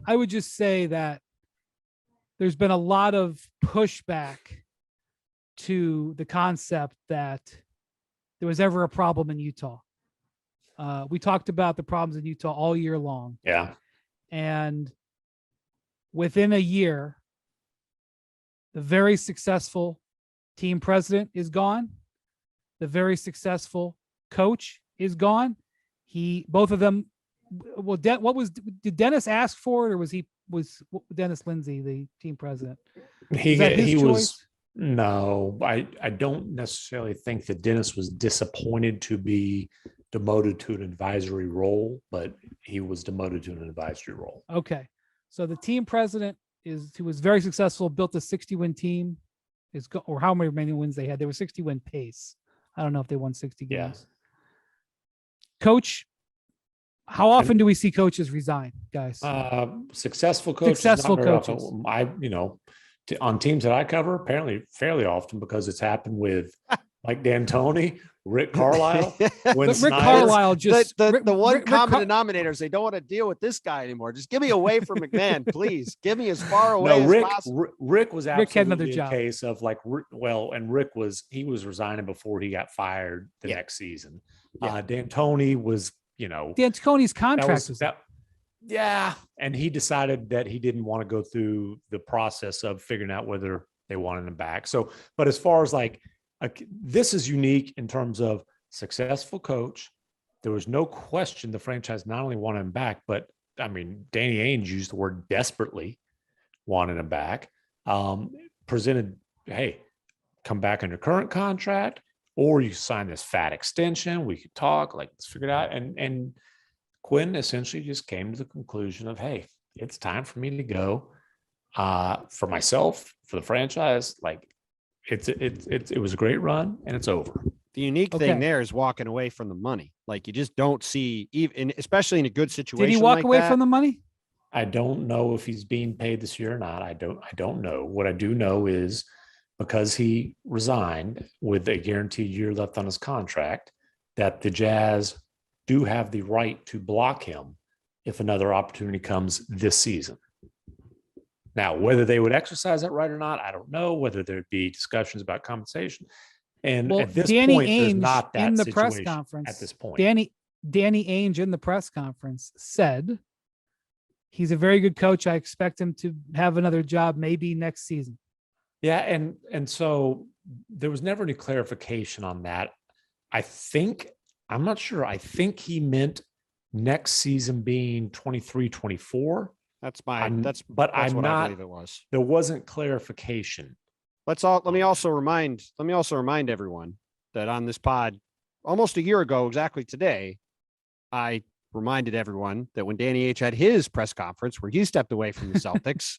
I would just say that there's been a lot of pushback to the concept that there was ever a problem in Utah. We talked about the problems in Utah all year long. Yeah. And within a year, the very successful team president is gone. The very successful coach is gone. Both of them. Well, did Dennis ask for it, or was Dennis Lindsay the team president? He was. No, I don't necessarily think that Dennis was disappointed to be demoted to an advisory role, but he was demoted to an advisory role. Okay. So the team president who was very successful, built a 60-win team, or how many wins they had. They were 60-win pace. I don't know if they won 60 games. Yeah. Coach, how often do we see coaches resign, guys? Successful coaches. On teams that I cover, apparently fairly often, because it's happened with Mike D'Antoni, Rick Carlisle. Rick Carlisle just the one common denominator is they don't want to deal with this guy anymore. Just get me away from McMahon, please. Get me as far away as possible. Rick was absolutely had another job. Case of and Rick was resigning before he got fired the next season. D'Antoni was, D'Antoni's contract was that. Yeah. And he decided that he didn't want to go through the process of figuring out whether they wanted him back. So, but as far as this is unique in terms of successful coach, there was no question the franchise not only wanted him back, but I mean, Danny Ainge used the word desperately wanted him back. Presented, hey, come back under current contract, or you sign this fat extension. We could talk, let's figure it out. And Quinn essentially just came to the conclusion of, hey, it's time for me to go. For myself, for the franchise, it was a great run and it's over. The unique thing there is walking away from the money. You just don't see, even especially in a good situation. Did he walk away from the money? I don't know if he's being paid this year or not. I don't know. What I do know is because he resigned with a guaranteed year left on his contract, that the Jazz do have the right to block him if another opportunity comes this season. Now, whether they would exercise that right or not, I don't know. Whether there'd be discussions about compensation. And at this point, there's not that in the press conference at this point. Danny Ainge in the press conference said he's a very good coach. I expect him to have another job maybe next season. Yeah, and so there was never any clarification on that. I'm not sure. I think he meant next season being 23-24. That's what not, I believe it was. There wasn't clarification. Let me also remind everyone that on this pod, almost a year ago, exactly today, I reminded everyone that when Danny Ainge had his press conference where he stepped away from the Celtics,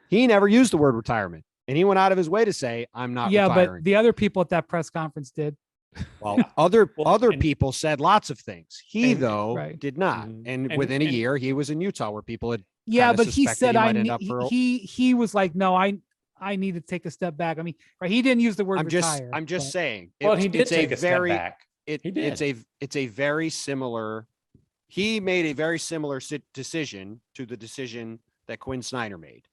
he never used the word retirement. And he went out of his way to say, I'm not retiring. But the other people at that press conference did. Well, other people said lots of things. He did not. And within a year, he was in Utah where people had. Yeah, but he said he was like, no, I need to take a step back. I mean, he didn't use the word retire. I'm just saying. He did take a step back. It's a very similar. He made a very similar decision to the decision that Quinn Snyder made,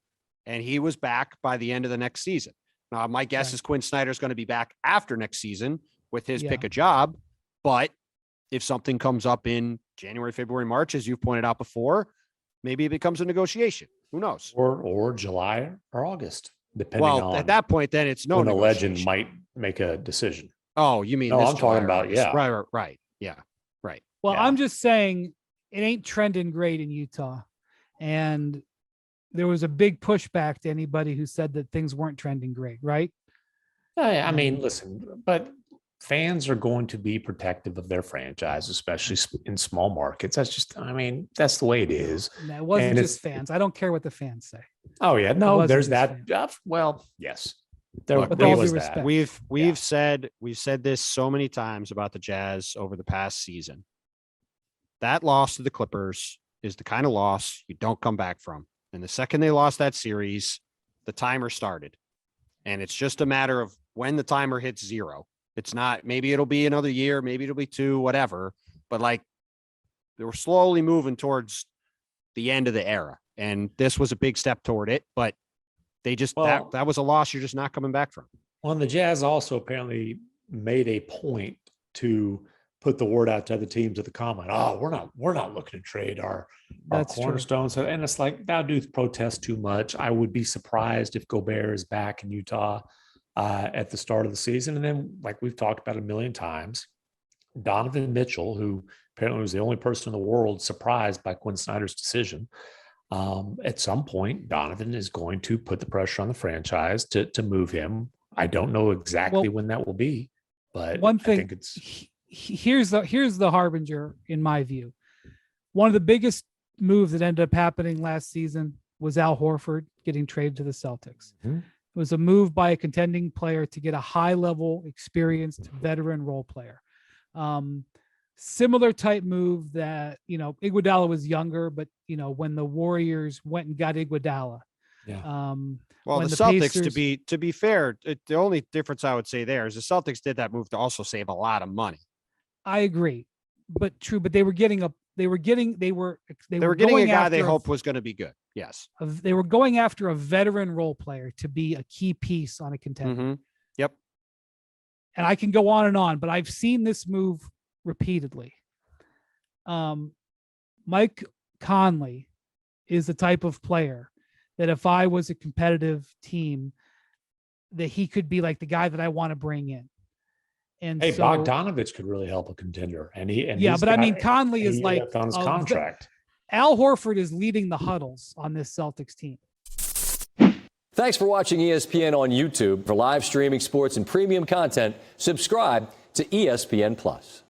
and he was back by the end of the next season. Now, my guess is Quinn Snyder's going to be back after next season with his pick a job. But if something comes up in January, February, March, as you've pointed out before, maybe it becomes a negotiation. Who knows? Or July or August, depending on. At that point, then it's no when a legend might make a decision. Oh, you mean? No, I'm talking about right. Yeah, right. Well, I'm just saying it ain't trending great in Utah, and there was a big pushback to anybody who said that things weren't trending great, right? I mean, listen, but fans are going to be protective of their franchise, especially in small markets. That's the way it is. No, it wasn't just fans. I don't care what the fans say. Oh yeah, no, there's that. Well, yes, there was that. We've said this so many times about the Jazz over the past season. That loss to the Clippers is the kind of loss you don't come back from. And the second they lost that series, the timer started. And it's just a matter of when the timer hits zero. It's not, maybe it'll be another year, maybe it'll be 2, whatever. But they were slowly moving towards the end of the era. And this was a big step toward it, but they just, Well- that was a loss you're just not coming back from. Well, and the Jazz also apparently made a point to put the word out to other teams at the combine. Oh, we're not looking to trade our That's true. cornerstones. And it's like, that dude's protest too much. I would be surprised if Gobert is back in Utah at the start of the season. And then, like we've talked about a million times, Donovan Mitchell, who apparently was the only person in the world surprised by Quinn Snyder's decision. At some point, Donovan is going to put the pressure on the franchise to move him. I don't know exactly when that will be, but one I thing, think it's here's the harbinger in my view. One of the biggest moves that ended up happening last season was Al Horford getting traded to the Celtics. Mhm. It was a move by a contending player to get a high-level, experienced veteran role player. Similar type move that, Iguodala was younger, but when the Warriors went and got Iguodala. Yeah. Well, when the the Celtics, Pacers- to be fair, the only difference I would say there is the Celtics did that move to also save a lot of money. I agree, but they were getting They were getting going a guy after they hoped was going to be good. Yes. they were going after a veteran role player to be a key piece on a contender. Mhm. Yep. And I can go on, but I've seen this move repeatedly. Mike Conley is the type of player that if I was a competitive team, that he could be like the guy that I want to bring in. And hey, so, Bogdanovich could really help a contender, and yeah, he's but I got- mean, Conley and is he like left on his a contract. Al Horford is leading the huddles on this Celtics team. Thanks for watching ESPN on YouTube. For live streaming sports and premium content, subscribe to ESPN Plus.